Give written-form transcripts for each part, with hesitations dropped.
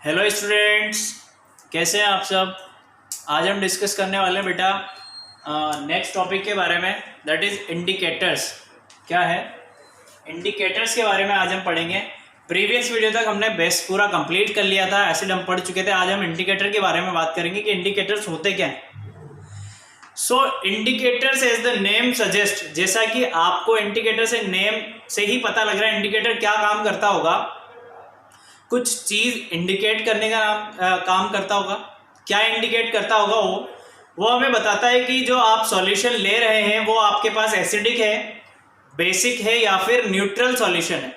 Hello students, कैसे हैं आप सब। आज हम डिस्कस करने वाले हैं बेटा नेक्स्ट टॉपिक के बारे में, दैट इज़ इंडिकेटर्स। क्या है इंडिकेटर्स के बारे में आज हम पढ़ेंगे। प्रीवियस वीडियो तक हमने बेस पूरा कंप्लीट कर लिया था, एसिड हम पढ़ चुके थे। आज हम इंडिकेटर के बारे में बात करेंगे कि इंडिकेटर्स होते क्या हैं। So indicators as the name suggest, जैसा कि आपको इंडिकेटर से नेम से ही पता लग रहा है इंडिकेटर क्या काम करता होगा, कुछ चीज इंडिकेट करने का काम करता होगा। क्या इंडिकेट करता होगा वो हमें बताता है कि जो आप सॉल्यूशन ले रहे हैं वो आपके पास एसिडिक है, बेसिक है या फिर न्यूट्रल सॉल्यूशन है।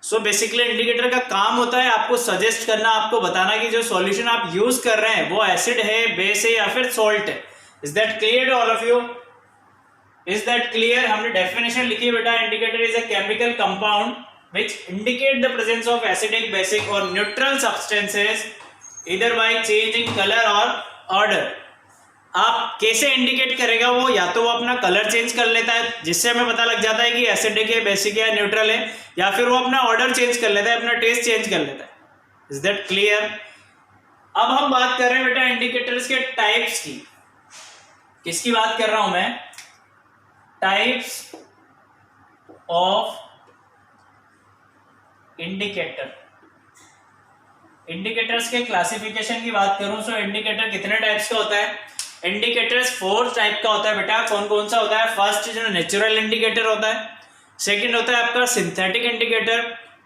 सो बेसिकली इंडिकेटर का काम होता है आपको सजेस्ट करना, आपको बताना कि जो सॉल्यूशन आप यूज कर रहे हैं वो एसिड है, बेस है या फिर सॉल्ट है। Is that clear all of you? Is that clear? हमने डेफिनेशन लिखी बेटा, indicator is a chemical compound which indicate the presence of acidic, basic or neutral substances either by change in color or order। आप कैसे indicate करेगा वो, या तो वो अपना कलर चेंज कर लेता है जिससे हमें पता लग जाता है कि एसिडिक है, बेसिक है, न्यूट्रल है, या फिर वो अपना ऑर्डर चेंज कर लेता है, अपना टेस्ट चेंज कर लेता है। Is that clear? अब हम बात कर रहे हैं बेटा इंडिकेटर्स के टाइप्स की। किसकी बात कर रहा हूं मैं? Types of indicator. इंडिकेटर्स के क्लासिफिकेशन की बात करूं तो इंडिकेटर कितने टाइप्स का होता है? इंडिकेटर्स 4 टाइप का होता है बेटा। कौन कौन सा होता है? फर्स्ट जो नेचुरल इंडिकेटर होता है, सेकंड होता है आपका synthetic indicator,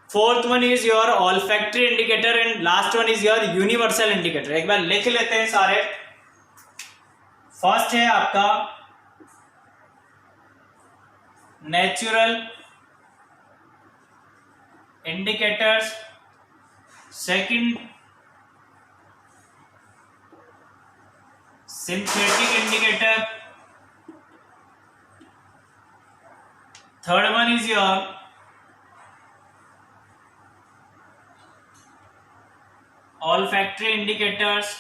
fourth one is your olfactory indicator and last one is your universal indicator. एक बार लिख लेते हैं सारे। फर्स्ट है आपका natural indicators, second synthetic indicator, third one is your olfactory indicators,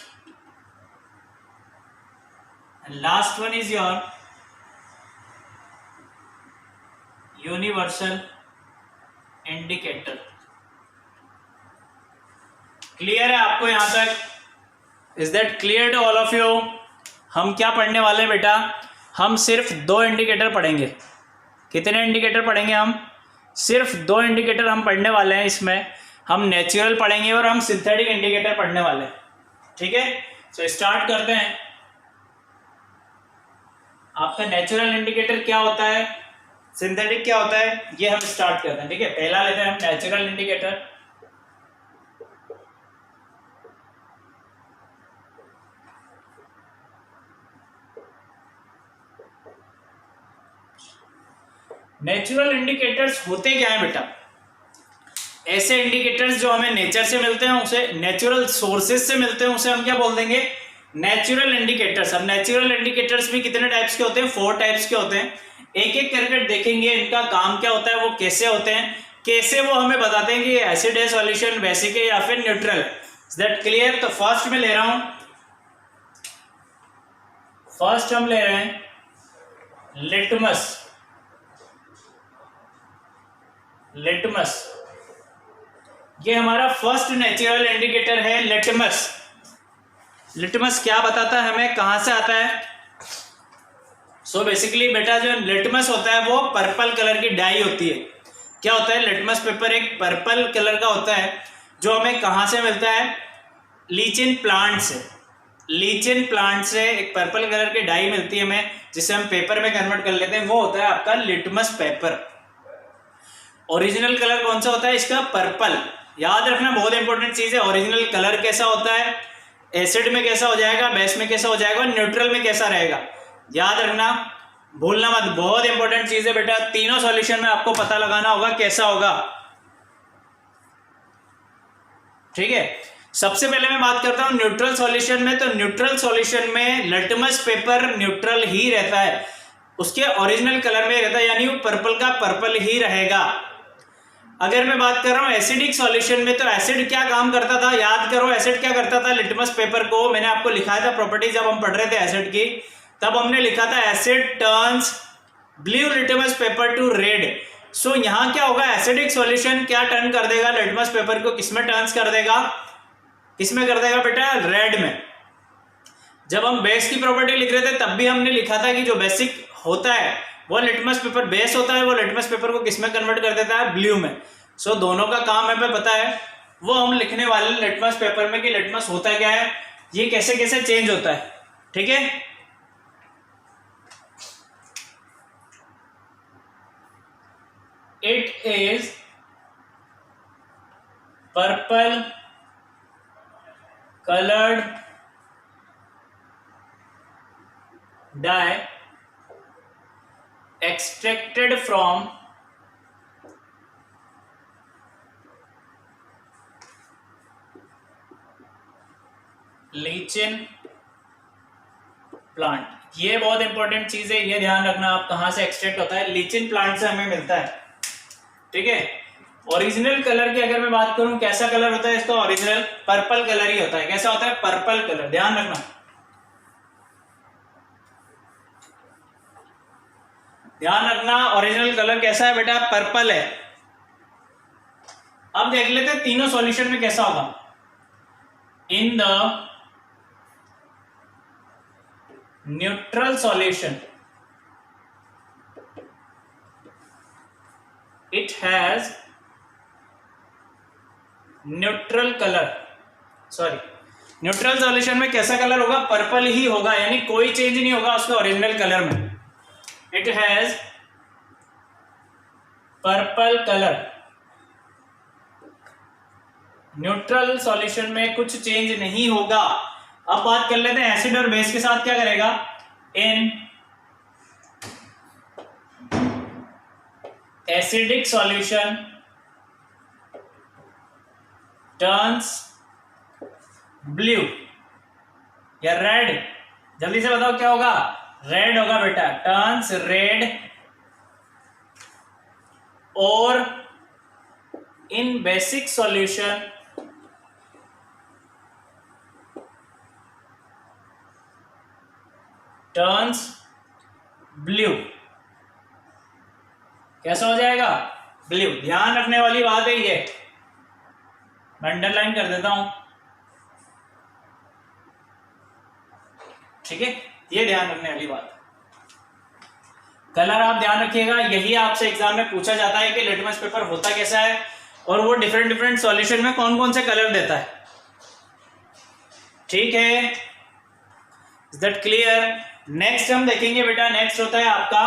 and last one is your universal indicator. Clear है आपको यहां तक? Is that clear to all of you? हम क्या पढ़ने वाले हैं बेटा? हम सिर्फ 2 इंडिकेटर पढ़ेंगे। कितने इंडिकेटर पढ़ेंगे हम? सिर्फ 2 इंडिकेटर हम पढ़ने वाले हैं। इसमें हम नेचुरल पढ़ेंगे और हम सिंथेटिक इंडिकेटर पढ़ने वाले हैं। ठीक है, सो स्टार्ट करते हैं। आपका नेचुरल इंडिकेटर क्या होता है, सिंथेटिक क्या होता है, ये हम स्टार्ट करते हैं। ठीक है, पहला लेते हैं हम नेचुरल इंडिकेटर। नेचुरल इंडिकेटर्स होते क्या है बेटा? ऐसे इंडिकेटर्स जो हमें नेचर से मिलते हैं, उसे नेचुरल सोर्सेज से मिलते हैं, उसे हम क्या बोल देंगे? Natural indicators. अब नेचुरल इंडिकेटर्स भी कितने टाइप्स के होते हैं? 4 टाइप्स के होते हैं। एक एक करके देखेंगे इनका काम क्या होता है, वो कैसे होते हैं, कैसे वो हमें बताते हैं कि एसिड है, सॉल्यूशन बेसिक है या फिर न्यूट्रल है। Is that clear? तो फर्स्ट में ले रहा हूं, फर्स्ट हम ले रहे हैं लिटमस। लिटमस ये हमारा फर्स्ट नेचुरल इंडिकेटर है, लिटमस। लिटमस क्या बताता है हमें, कहां से आता है? सो बेसिकली बेटा जो लिटमस होता है वो पर्पल कलर की डाई होती है। क्या होता है? लिटमस पेपर एक पर्पल कलर का होता है, जो हमें कहाँ से मिलता है? लीचिन प्लांट से। लीचिन प्लांट से एक पर्पल कलर की डाई मिलती है हमें, जिसे हम पेपर में कन्वर्ट कर लेते हैं। वो होता है आपका लिटमस पेपर। ओरिजिनल कलर कौन सा होता है इसका? पर्पल। याद रखना, बहुत इंपॉर्टेंट चीज है। ओरिजिनल कलर कैसा होता है, एसिड में कैसा हो जाएगा, बेस में कैसा हो जाएगा और न्यूट्रल में कैसा रहेगा, याद रखना, भूलना मत। बहुत इंपॉर्टेंट चीज है बेटा, तीनों सॉल्यूशन में आपको पता लगाना होगा कैसा होगा। ठीक है, सबसे पहले मैं बात करता हूं न्यूट्रल सॉल्यूशन में। तो न्यूट्रल सॉल्यूशन में लिटमस पेपर न्यूट्रल ही रहता है, उसके ओरिजिनल कलर में रहता है, यानी वो पर्पल का पर्पल ही रहेगा। अगर मैं बात कर रहा हूं एसिडिक सॉल्यूशन में, तो एसिड क्या काम करता था, याद करो। एसिड क्या करता था? लिटमस पेपर को मैंने आपको लिखाया था प्रॉपर्टीज, जब हम पढ़ रहे थे एसिड की, तब हमने लिखा था acid turns blue litmus paper to red. So यहाँ क्या होगा, एसिडिक सॉल्यूशन क्या टर्न कर देगा लिटमस पेपर को, किसमें टर्न्स कर देगा, किस में कर देगा बेटा? रेड में। जब हम बेस की प्रॉपर्टी लिख रहे थे तब भी हमने लिखा था कि जो बेसिक होता है वो लिटमस पेपर, बेस होता है वो लिटमस पेपर को किस में कन्वर्ट कर देता है? ब्लू में। सो दोनों का काम हमें पता है, वो हम लिखने वाले लिटमस पेपर में कि लिटमस होता क्या है, ये कैसे कैसे चेंज होता है। ठीक है, it is purple coloured dye extracted from lichen plant. ये बहुत इंपॉर्टेंट चीज है, ये ध्यान रखना आप, कहां से एक्सट्रैक्ट होता है? लीचिन प्लांट से हमें मिलता है। ठीक है, ओरिजिनल कलर की अगर मैं बात करूं, कैसा कलर होता है इसका? ओरिजिनल पर्पल कलर ही होता है। कैसा होता है? Purple colour. ध्यान रखना, ध्यान रखना, ओरिजिनल कलर कैसा है बेटा? पर्पल है। अब देख लेते हैं तीनों सॉल्यूशन में कैसा होगा। In the neutral solution it has neutral colour, sorry, neutral solution में कैसा कलर होगा? पर्पल ही होगा, यानी कोई चेंज नहीं होगा उसके ओरिजिनल कलर में। It has purple colour. Neutral solution में कुछ चेंज नहीं होगा। अब बात कर लेते हैं एसिड और बेस के साथ क्या करेगा। In acidic solution turns blue या रेड, जल्दी से बताओ क्या होगा? रेड होगा बेटा, टर्न्स रेड। और इन बेसिक सॉल्यूशन टर्न्स ब्लू। कैसा हो जाएगा? ब्लू। ध्यान रखने वाली बात है ये, मैं अंडरलाइन कर देता हूं। ठीक है, ये ध्यान रखने वाली बात। कलर आप ध्यान रखिएगा, यही आपसे एग्जाम में पूछा जाता है कि लिटमस पेपर होता कैसा है और वो डिफरेंट डिफरेंट सॉल्यूशन में कौन कौन से कलर देता है। ठीक है, इज दैट क्लियर? नेक्स्ट हम देखेंगे बेटा, नेक्स्ट होता है आपका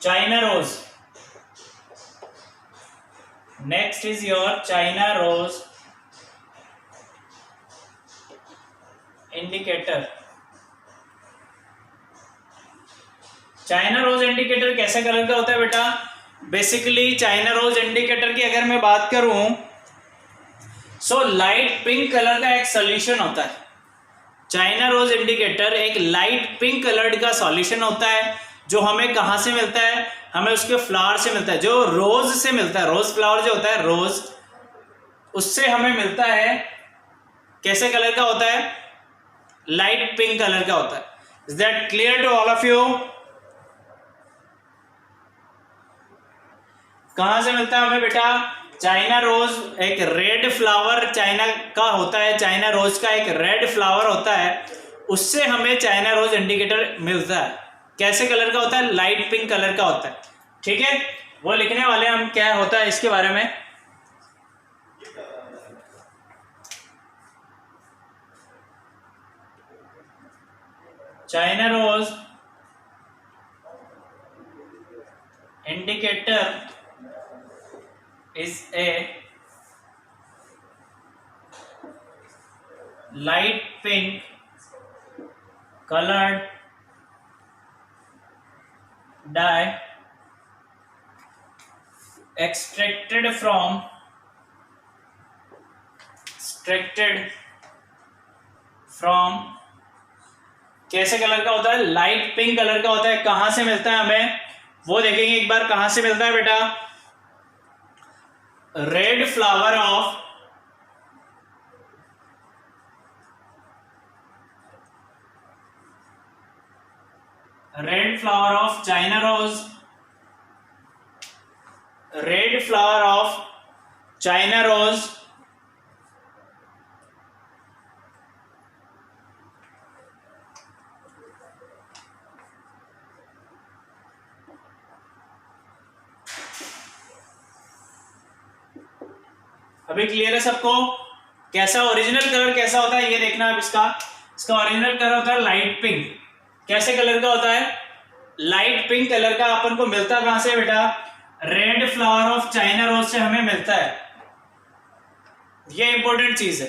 China rose. Next is your China rose indicator. China rose indicator कैसे कलर का होता है बेटा? बेसिकली चाइना रोज इंडिकेटर की अगर मैं बात करूं, सो लाइट पिंक कलर का एक सॉल्यूशन होता है। चाइना रोज इंडिकेटर एक लाइट पिंक कलर का सॉल्यूशन होता है, जो हमें कहां से मिलता है? हमें उसके फ्लावर से मिलता है, जो रोज से मिलता है। रोज फ्लावर जो होता है, रोज, उससे हमें मिलता है। कैसे कलर का होता है? लाइट पिंक कलर का होता है। Is that clear to all of you? कहां से मिलता है हमें बेटा? चाइना रोज एक रेड फ्लावर चाइना का होता है, चाइना रोज का एक रेड फ्लावर होता है, उससे हमें चाइना रोज इंडिकेटर मिलता है। कैसे कलर का होता है? लाइट पिंक कलर का होता है। ठीक है, वो लिखने वाले हम क्या होता है इसके बारे में। China rose indicator is a light pink colored dye extracted from कैसे कलर का होता है? लाइट पिंक कलर का होता है। कहां से मिलता है हमें वो देखेंगे एक बार। कहां से मिलता है बेटा? Red flower of China rose. Red flower of China rose अभी क्लियर है सबको? कैसा ओरिजिनल कलर कैसा होता है ये देखना आप। इसका ओरिजिनल कलर होता है लाइट पिंक। कैसे कलर का होता है? लाइट पिंक कलर का। अपन को मिलता कहां से बेटा? Red flower of China rose से हमें मिलता है। ये इंपॉर्टेंट चीज है।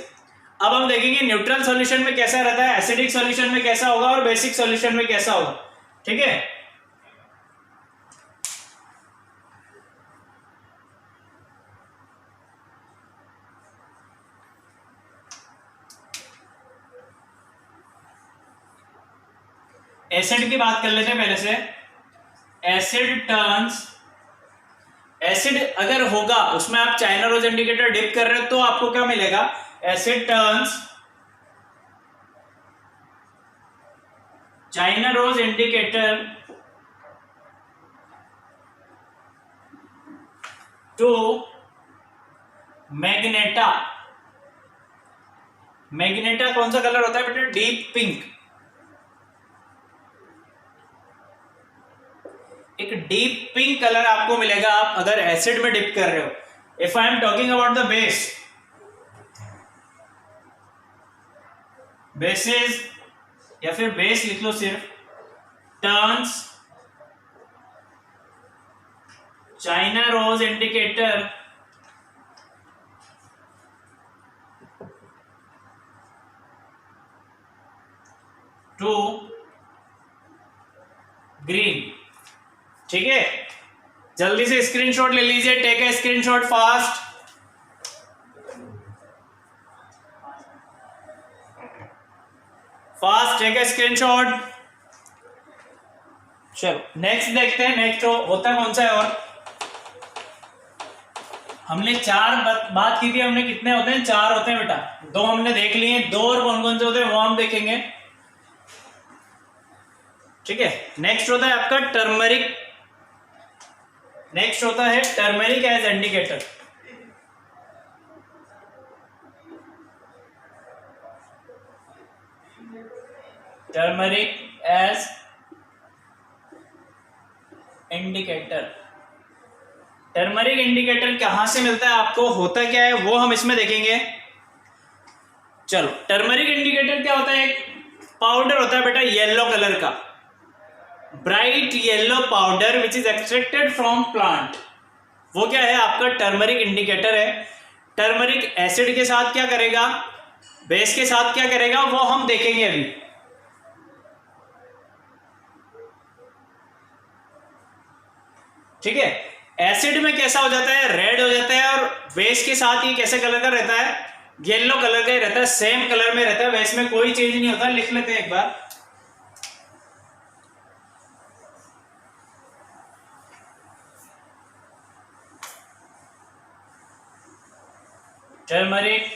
अब हम देखेंगे न्यूट्रल सॉल्यूशन में कैसा रहता है, एसिडिक सॉल्यूशन में कैसा होगा और बेसिक सॉल्यूशन में कैसा होगा। ठीक है, एसिड की बात कर लेते हैं पहले से। एसिड अगर होगा उसमें आप चाइना रोज इंडिकेटर डिप कर रहे हो तो आपको क्या मिलेगा? Acid turns China rose indicator to magenta. Magenta कौन सा कलर होता है बेटा? Deep pink. एक डीप पिंक कलर आपको मिलेगा आप अगर एसिड में डिप कर रहे हो। If I am talking about the basis या फिर बेस लिख लो सिर्फ, turns China rose indicator to green. ठीक है, जल्दी से स्क्रीनशॉट ले लीजिए। Take a screenshot fast. Take a screenshot. चलो नेक्स्ट देखते हैं। नेक्स्ट होता कौन सा है? और हमने चार बात की थी। हमने कितने होते हैं? 4 होते हैं बेटा। 2 हमने देख लिए, 2 और कौन कौन से होते हैं वो हम देखेंगे। ठीक है, नेक्स्ट होता है आपका टर्मरिक। नेक्स्ट होता है turmeric as indicator. Turmeric as indicator. Turmeric indicator कहां से मिलता है आपको, होता क्या है वो हम इसमें देखेंगे। चलो, टर्मरिक इंडिकेटर क्या होता है? एक पाउडर होता है बेटा येलो कलर का, bright yellow powder which is extracted from plant. वो क्या है? आपका टर्मरिक इंडिकेटर है। टर्मरिक एसिड के साथ क्या करेगा, बेस के साथ क्या करेगा वो हम देखेंगे अभी। ठीक है, एसिड में कैसा हो जाता है? रेड हो जाता है। और बेस के साथ ये कैसे कलर का रहता है? येलो कलर का ही रहता है, सेम कलर में रहता है। बेस में कोई चेंज नहीं होता। लिख लेते हैं एक बार। Turmeric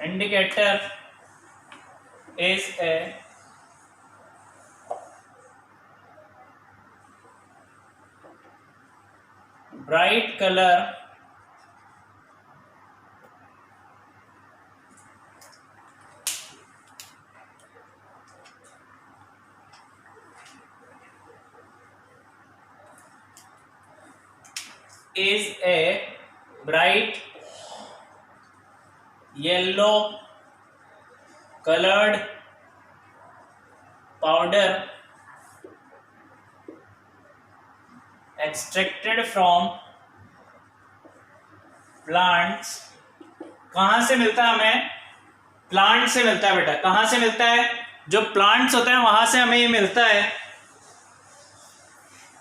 indicator is a bright color is a bright yellow colored powder extracted from plants। कहां से मिलता है हमें? प्लांट से मिलता है बेटा। कहां से मिलता है? जो प्लांट्स होता है वहां से हमें ये मिलता है।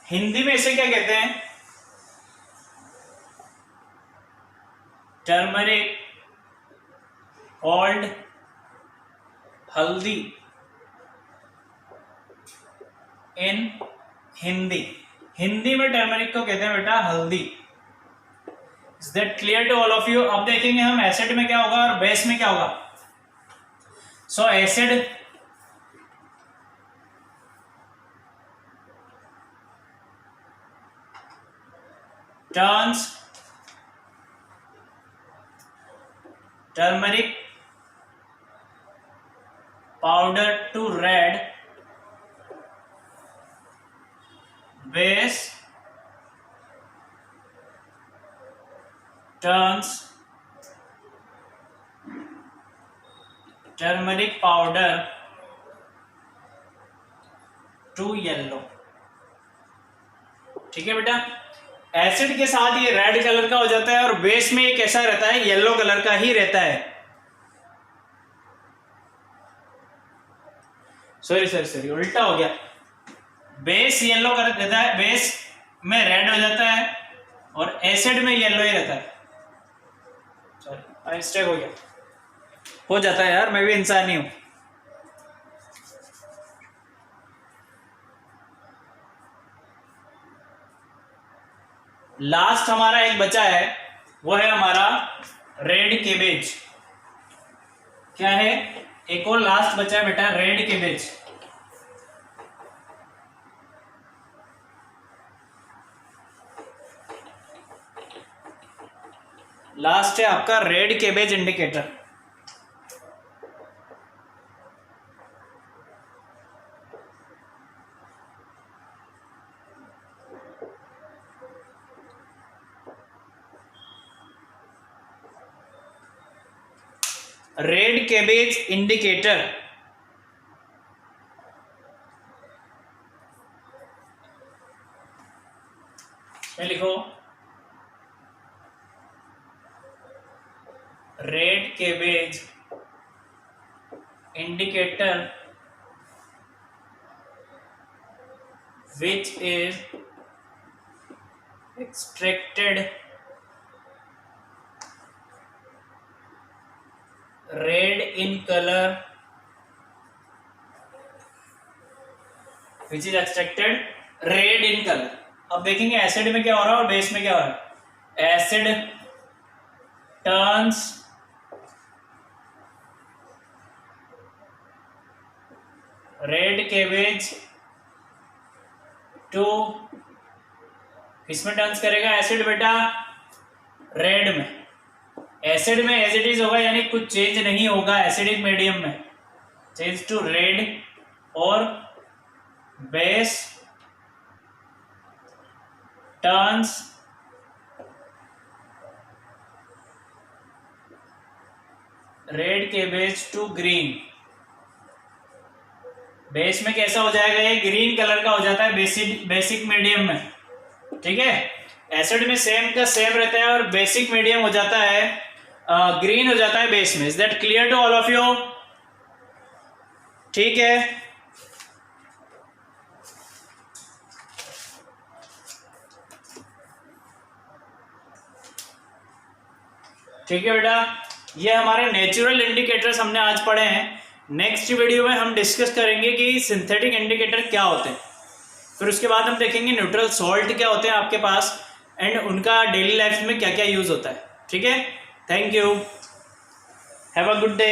हिंदी में इसे क्या कहते हैं? टर्मरिक कॉल्ड हल्दी इन हिंदी। हिंदी में टर्मरिक को कहते हैं बेटा हल्दी। Is that clear to all of you? अब देखेंगे हम एसिड में क्या होगा और बेस में क्या होगा। So acid turns turmeric powder to red, base turns turmeric powder to yellow. ठीक है बेटा, एसिड के साथ ये रेड कलर का हो जाता है और बेस में ये कैसा रहता है, येलो कलर का ही रहता है। सॉरी उल्टा हो गया, बेस येलो कलर रहता है, बेस में रेड हो जाता है और एसिड में येलो ही रहता है। सॉरी मिस्टेक हो गया, हो जाता है यार, मैं भी इंसान ही हूं। लास्ट हमारा एक बचा है, वो है हमारा रेड केबेज। क्या है, एक और लास्ट बचा है बेटा, रेड केबेज। लास्ट है आपका red cabbage indicator. Red cabbage indicator में लिखो, red cabbage indicator which is extracted red in color, which is extracted red in color। अब देखेंगे एसिड में क्या हो रहा है और बेस में क्या हो रहा है। Acid turns red cabbage to, किसमें टर्न्स करेगा एसिड बेटा, रेड में। एसिड में एज इट इज होगा, यानी कुछ चेंज नहीं होगा एसिडिक मीडियम में, चेंज टू रेड। और base turns red cabbage to green. Base में कैसा हो जाएगा, ये ग्रीन कलर का हो जाता है बेसिक मीडियम में। ठीक है, एसिड में सेम का सेम रहता है और बेसिक मीडियम हो जाता है ग्रीन हो जाता है बेस में। Is that clear to all of you? ठीक है, ठीक है बेटा, ये हमारे नेचुरल इंडिकेटर्स हमने आज पढ़े हैं। नेक्स्ट वीडियो में हम डिस्कस करेंगे कि सिंथेटिक इंडिकेटर क्या होते हैं, फिर उसके बाद हम देखेंगे न्यूट्रल सॉल्ट क्या होते हैं आपके पास एंड उनका डेली लाइफ में क्या क्या यूज होता है। ठीक है, thank you, have a good day.